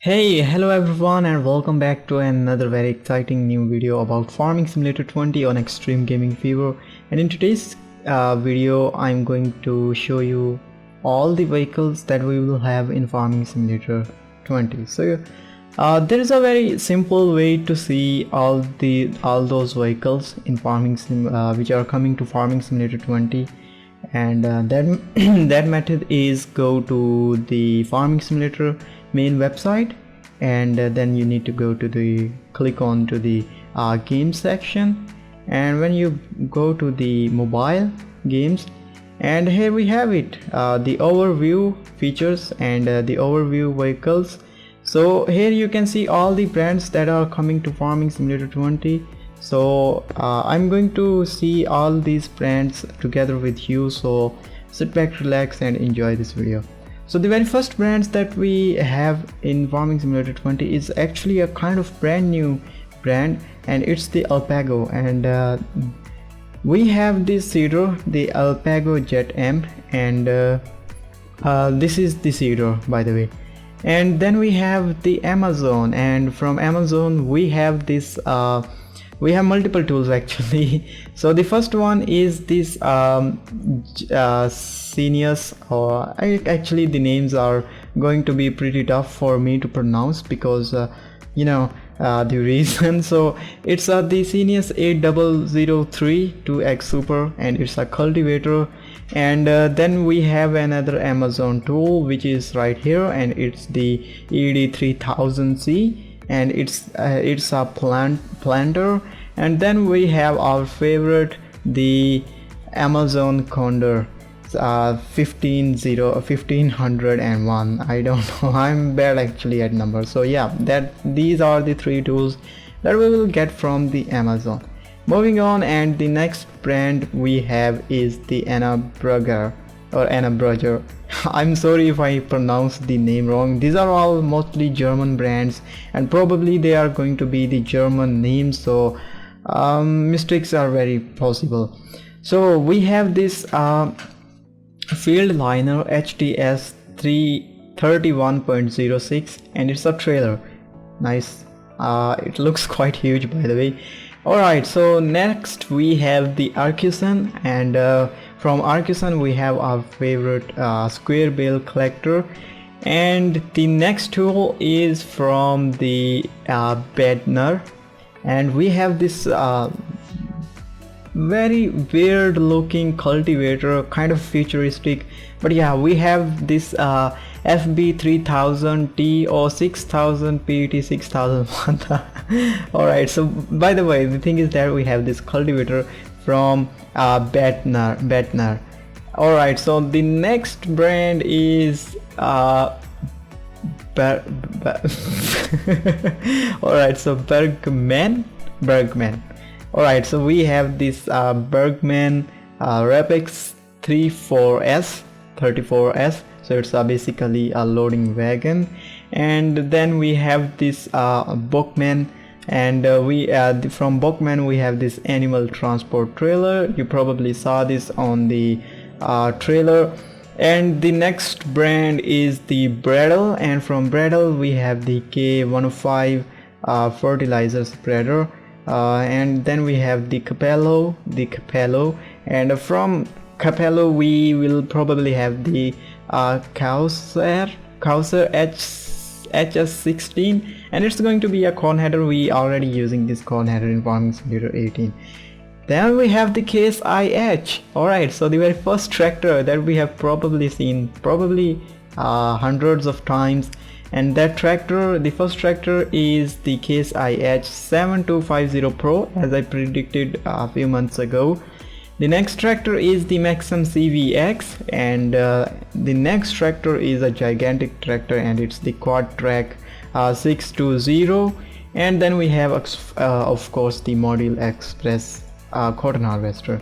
Hey, hello everyone and welcome back to another very exciting new video about Farming Simulator 20 on Extreme Gaming Fever. And in today's video I'm going to show you all the vehicles that we will have in Farming Simulator 20. So there is a very simple way to see all those vehicles in which are coming to Farming Simulator 20. And that method is go to the Farming Simulator main website, and then you need to go to click on to the game section, and when you go to the mobile games, and here we have it, the overview features and the overview vehicles. So here you can see all the brands that are coming to Farming Simulator 20. So I'm going to see all these brands together with you, so sit back, relax and enjoy this video. So the very first brands that we have in Farming Simulator 20 is actually a kind of brand new brand, and it's the Alpago. And we have this Cedar, the Alpago Jet M, and this is the Cedar, by the way. And then we have the Amazon, and from Amazon we have this we have multiple tools actually. So the first one is this Senius, or actually the names are going to be pretty tough for me to pronounce because you know the reason. So it's the Senius 8003 2X Super, and it's a cultivator. And then we have another Amazon tool which is right here, and it's the ED3000C, and it's a planter. And then we have our favorite, the Amazon Condor 1501. I don't know, I'm bad actually at numbers. So yeah, these are the three tools that we will get from the Amazon. Moving on, and the next brand we have is the Anna Brugger. I'm sorry if I pronounced the name wrong. These are all mostly German brands, and probably they are going to be the German names, so mistakes are very possible. So we have this Field Liner HTS 331.06, and it's a trailer. Nice. It looks quite huge, by the way. Alright, so next we have the Arcuson, and from Arcuson we have our favorite square bale collector. And the next tool is from the Bednar, and we have this very weird looking cultivator, kind of futuristic, but yeah, we have this FB3000T or 6000 PET 6000. Alright, so by the way, the thing is that we have this cultivator from Bednar. Alright, so the next brand is alright, so Bergman. Alright, so we have this Bergman Rapex 34S. So it's basically a loading wagon. And then we have this Bookman, and from Bookman we have this animal transport trailer. You probably saw this on the trailer. And the next brand is the Bradle, and from Bradle we have the K105 fertilizer spreader. And then we have the Capello, and from Capello we will probably have the Causer HS16, and it's going to be a corn header. We already using this corn header in Farming Simulator 18. Then we have the Case IH. Alright, so the very first tractor that we have probably seen hundreds of times, and that tractor, the first tractor, is the Case IH 7250 Pro, as I predicted a few months ago. The next tractor is the Maxim CVX, and the next tractor is a gigantic tractor, and it's the Quad Track 620. And then we have of course the Model Express cotton harvester.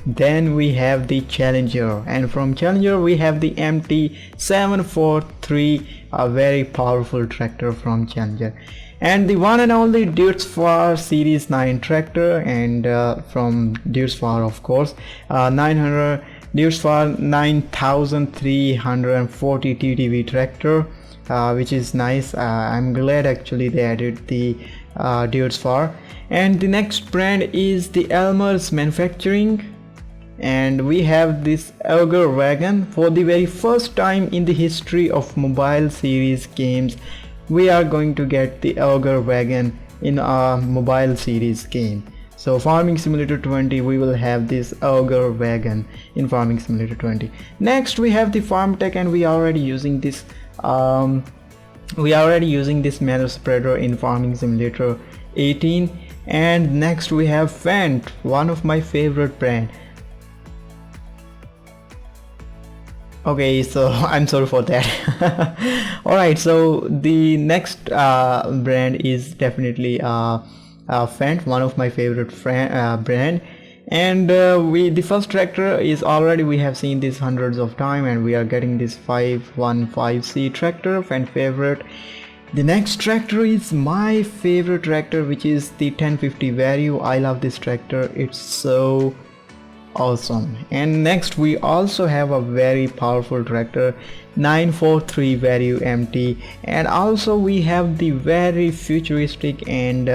Then we have the Challenger, and from Challenger we have the MT743, a very powerful tractor from Challenger. And the one and only Dutzfar Series 9 tractor, and from Dutzfar, of course, 900 Dutzfar 9340 TTV tractor. which is nice. I'm glad actually they added the dudes for. And the next brand is the Elmer's Manufacturing, and we have this Ogre Wagon. For the very first time in the history of mobile series games, we are going to get the Ogre Wagon in a mobile series game. So Farming Simulator 20, we will have this Ogre Wagon in Farming Simulator 20. Next we have the Farm Tech, and we are already using this Manure Spreader in Farming Simulator 18. And next we have Fendt, one of my favorite brand. Okay, so I'm sorry for that. Alright, so the next brand is definitely Fendt, one of my favorite brand. And the first tractor is already, we have seen this hundreds of times, and we are getting this 515C tractor, Fendt favorite. The next tractor is my favorite tractor, which is the 1050 Vario. I love this tractor, it's so awesome. And next we also have a very powerful tractor, 943 Vario MT. And also we have the very futuristic and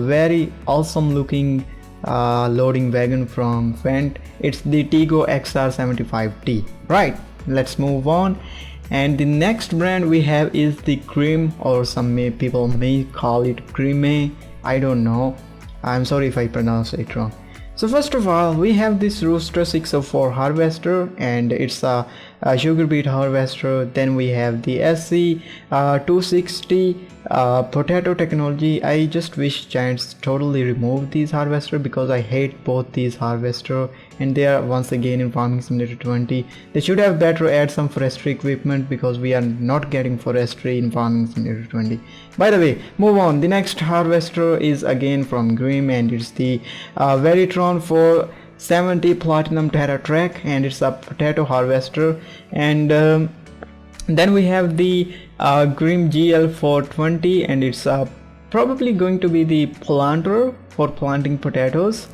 very awesome looking loading wagon from Fendt. It's the Tigo XR75T. Right, let's move on. And the next brand we have is the Grimm, or some people may call it Grimme, I don't know, I'm sorry if I pronounce it wrong. So first of all, we have this Rooster 604 harvester, and it's a sugar beet harvester. Then we have the SC260 potato technology. I just wish Giants totally remove these harvester, because I hate both these harvester, and they are once again in Farming Simulator 20. They should have better add some forestry equipment, because we are not getting forestry in Farming Simulator 20. By the way, move on. The next harvester is again from Grimm, and it's the Veritron 470 Platinum Terra Track, and it's a potato harvester. And then we have the Grimm GL420, and it's probably going to be the planter for planting potatoes.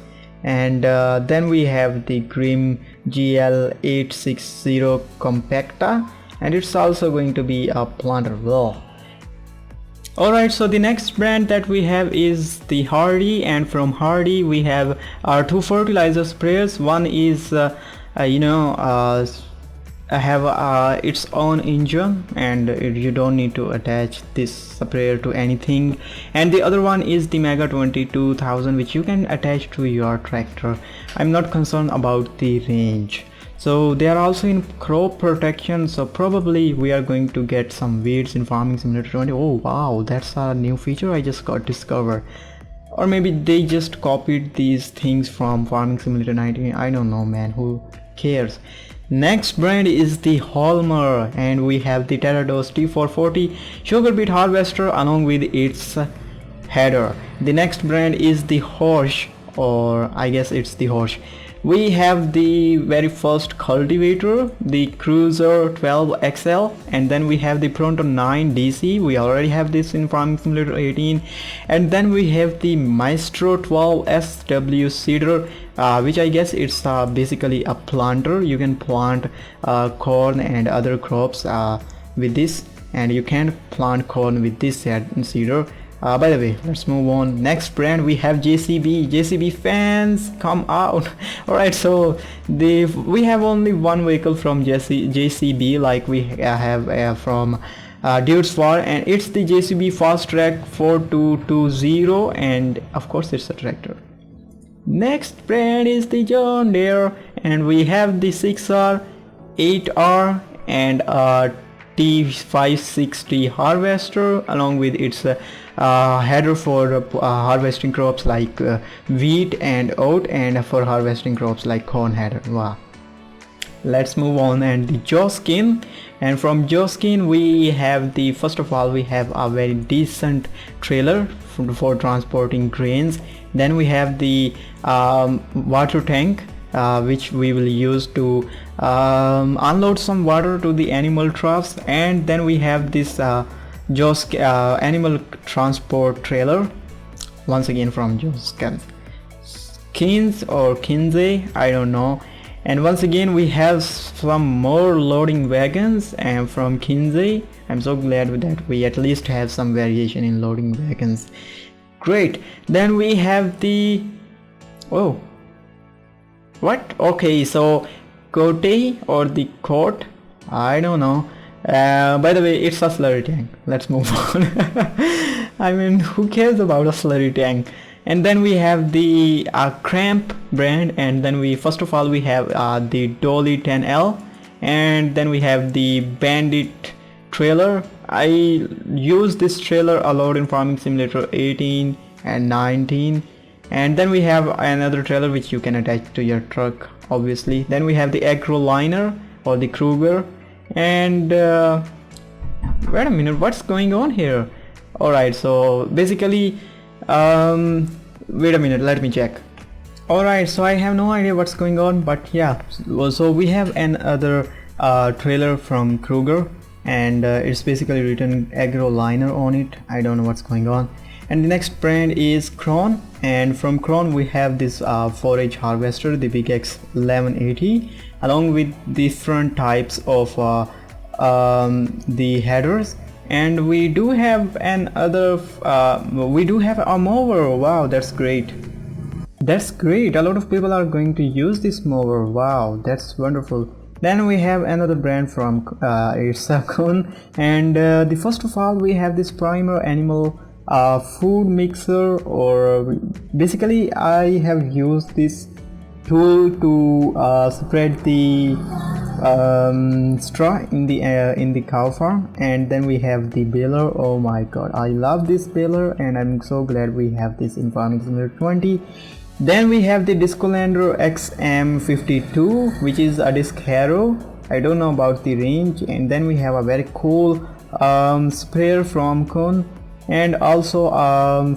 And then we have the Grimm GL860 Compacta, and it's also going to be a planter. Well, alright, so the next brand that we have is the Hardy, and from Hardy we have our two fertilizer sprayers. One is have its own engine, and you don't need to attach this sprayer to anything. And the other one is the Mega 22000, which you can attach to your tractor. I'm not concerned about the range. So they are also in crop protection, so probably we are going to get some weeds in Farming Simulator 20. Oh wow, that's a new feature I just got discovered. Or maybe they just copied these things from Farming Simulator 19. I don't know, man, who cares. Next brand is the Holmer, and we have the Terrados T440 sugar beet harvester along with its header. The next brand is the Horsch, or I guess it's the Horsch. We have the very first cultivator, the Cruiser 12 XL, and then we have the Pronto 9 DC. We already have this in Farming Simulator 18. And then we have the Maestro 12 SW Seeder, which I guess it's basically a planter. You can plant corn and other crops with this, and you can plant corn with this seeder. By the way, let's move on. Next brand we have JCB fans, come out. Alright, so we have only one vehicle from JCB, like we have from Dudes War, and it's the JCB Fast Track 4220, and of course it's a tractor. Next brand is the John Deere, and we have the 6R, 8R, and T560 harvester along with its header for harvesting crops like wheat and oat, and for harvesting crops like corn header. Wow. Let's move on. And the Joskin, and from Joskin we have the, first of all we have a very decent trailer for transporting grains. Then we have the water tank, which we will use to unload some water to the animal troughs. And then we have this animal transport trailer, once again from Joskin, Kins or Kinsey, I don't know. And once again we have some more loading wagons and from Kinsey. I'm so glad with that we at least have some variation in loading wagons. Great. Then we have the okay, so Cote or the court, I don't know. By the way, it's a slurry tank. Let's move on. I mean, who cares about a slurry tank? And then we have the Cramp brand, and then we first of all we have the Dolly 10L, and then we have the Bandit trailer. I use this trailer a lot in Farming Simulator 18 and 19. And then we have another trailer which you can attach to your truck, obviously. Then we have the Agro Liner or the Kruger. And wait a minute, what's going on here? Alright, so basically wait a minute, let me check. Alright, so I have no idea what's going on, but yeah, so we have another trailer from Kruger, and it's basically written Agro Liner on it. I don't know what's going on. And the next brand is Kron, and from Kron we have this forage harvester, the Big X 1180, along with different types of the headers. And we do have we do have a mower. Wow, that's great. That's great. A lot of people are going to use this mower. Wow, that's wonderful. Then we have another brand from Irsakon, and the first of all we have this Primer Animal food mixer, or basically I have used this tool to spread the straw in the cow farm. And then we have the baler. Oh my god, I love this baler, and I'm so glad we have this in Farming Simulator 20. Then we have the Discolander XM52, which is a disc harrow. I don't know about the range. And then we have a very cool sprayer from Kun, and also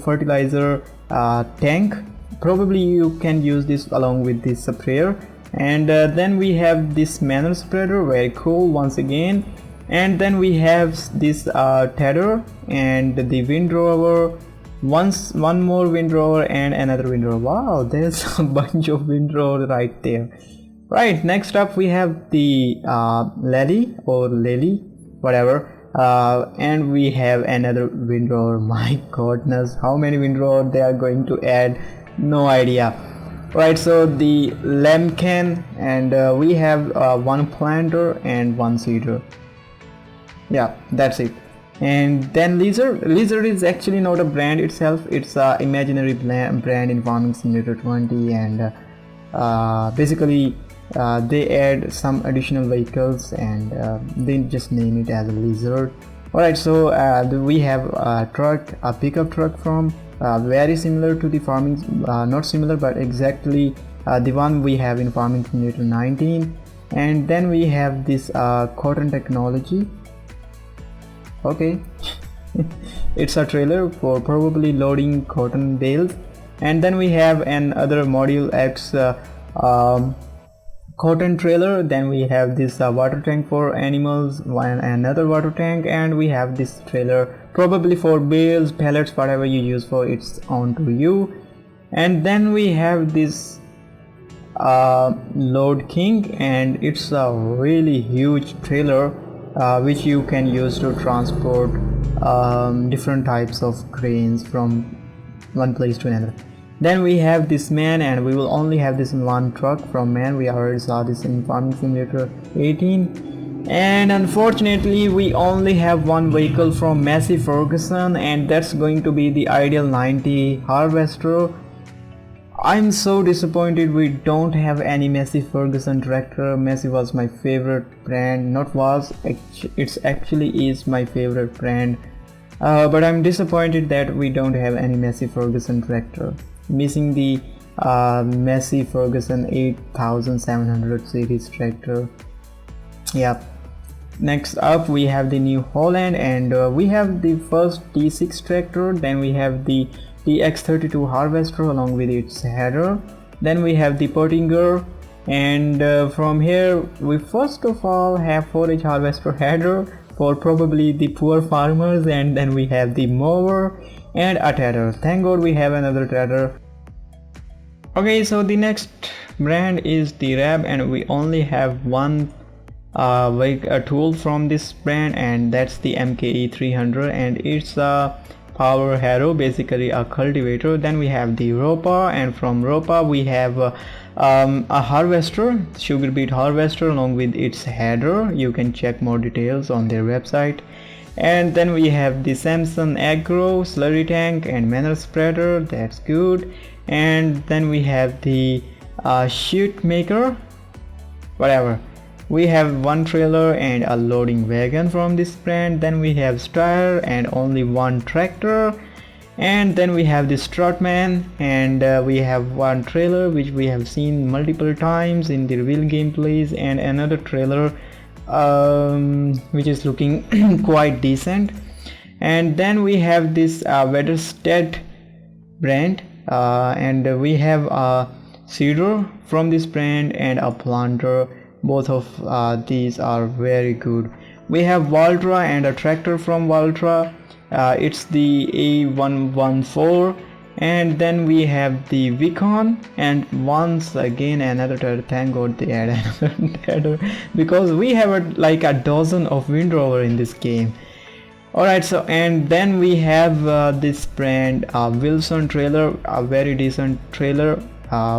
fertilizer tank. Probably you can use this along with this sprayer. And then we have this manure spreader, very cool once again. And then we have this tether and the windrower, one more windrower and another windrower. Wow, there's a bunch of windrower right there. Right, next up we have the Lely or Lily, whatever. And we have another windrower. My goodness, how many windrower they are going to add, no idea. Right, so the Lemken, and we have one planter and one seeder. Yeah, that's it. And then Lizard is actually not a brand itself, it's a imaginary brand in Farming Simulator 20. And basically they add some additional vehicles, and they just name it as a Lizard. Alright, so we have a truck, a pickup truck from very similar to the Farming, not similar but exactly the one we have in Farming Simulator 19. And then we have this cotton technology. Okay. It's a trailer for probably loading cotton bales. And then we have another Module X cotton trailer. Then we have this water tank for animals, another water tank, and we have this trailer probably for bales, pallets, whatever you use for, it's on to you. And then we have this Load King, and it's a really huge trailer which you can use to transport different types of cranes from one place to another. Then we have this Man, and we will only have this in one truck from Man. We already saw this in Farming Simulator 18. And unfortunately we only have one vehicle from Massey Ferguson, and that's going to be the Ideal 90 Harvester. I'm so disappointed we don't have any Massey Ferguson tractor. Massey was my favorite brand, not was, it actually is my favorite brand. But I'm disappointed that we don't have any Massey Ferguson tractor. Missing the Massey Ferguson 8700 series tractor. Yeah. Next up we have the New Holland, and we have the first T6 tractor. Then we have the TX32 harvester along with its header. Then we have the Pottinger, and from here we first of all have forage harvester header for probably the poor farmers, and then we have the mower and a tether. Thank god we have another tether. Okay, so the next brand is the Rab, and we only have one a tool from this brand, and that's the MKE 300, and it's a power harrow, basically a cultivator. Then we have the Ropa, and from Ropa we have a harvester, sugar beet harvester, along with its header. You can check more details on their website. And then we have the Samson Agro slurry tank and manure spreader, that's good. And then we have the sheet maker, whatever. We have one trailer and a loading wagon from this brand. Then we have Steyr and only one tractor. And then we have the Strutman, and we have one trailer which we have seen multiple times in the real gameplays, and another trailer which is looking quite decent. And then we have this Wederstedt brand, and we have a seeder from this brand and a planter. Both of these are very good. We have Valtra and a tractor from Valtra. It's the A114. And then we have the Vicon, and once again another trailer. Thank God they add another trailer, because we have like a dozen of Wind Rover in this game. Alright, so and then we have this brand Wilson trailer, a very decent trailer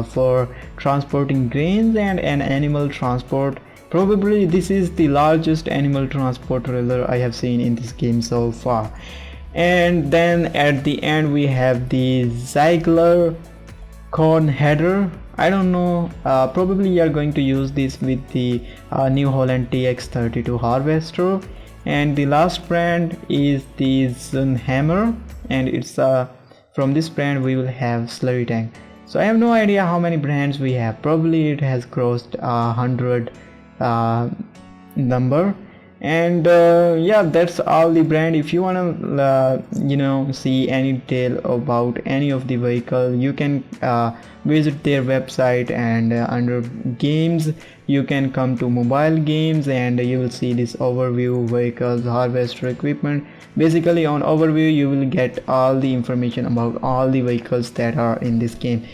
for transporting grains and an animal transport. Probably this is the largest animal transport trailer I have seen in this game so far. And then at the end we have the Ziegler corn header. I don't know, probably you are going to use this with the New Holland TX32 harvester. And the last brand is the Zunhammer, and it's from this brand we will have slurry tank. So I have no idea how many brands we have. Probably it has crossed 100 number. And yeah, that's all the brand. If you wanna see any detail about any of the vehicle, you can visit their website, and under games you can come to mobile games, and you will see this overview, vehicles, harvester, equipment. Basically on overview you will get all the information about all the vehicles that are in this game.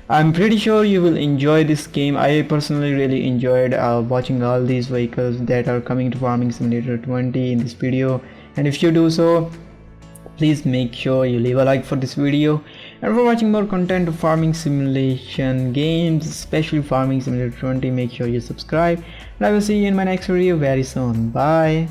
I'm pretty sure you will enjoy this game. I personally really enjoyed watching all these vehicles that are coming to Farming Simulator 20 in this video. And if you do so, please make sure you leave a like for this video. And for watching more content of farming simulation games, especially Farming Simulator 20, make sure you subscribe. And I will see you in my next video very soon. Bye.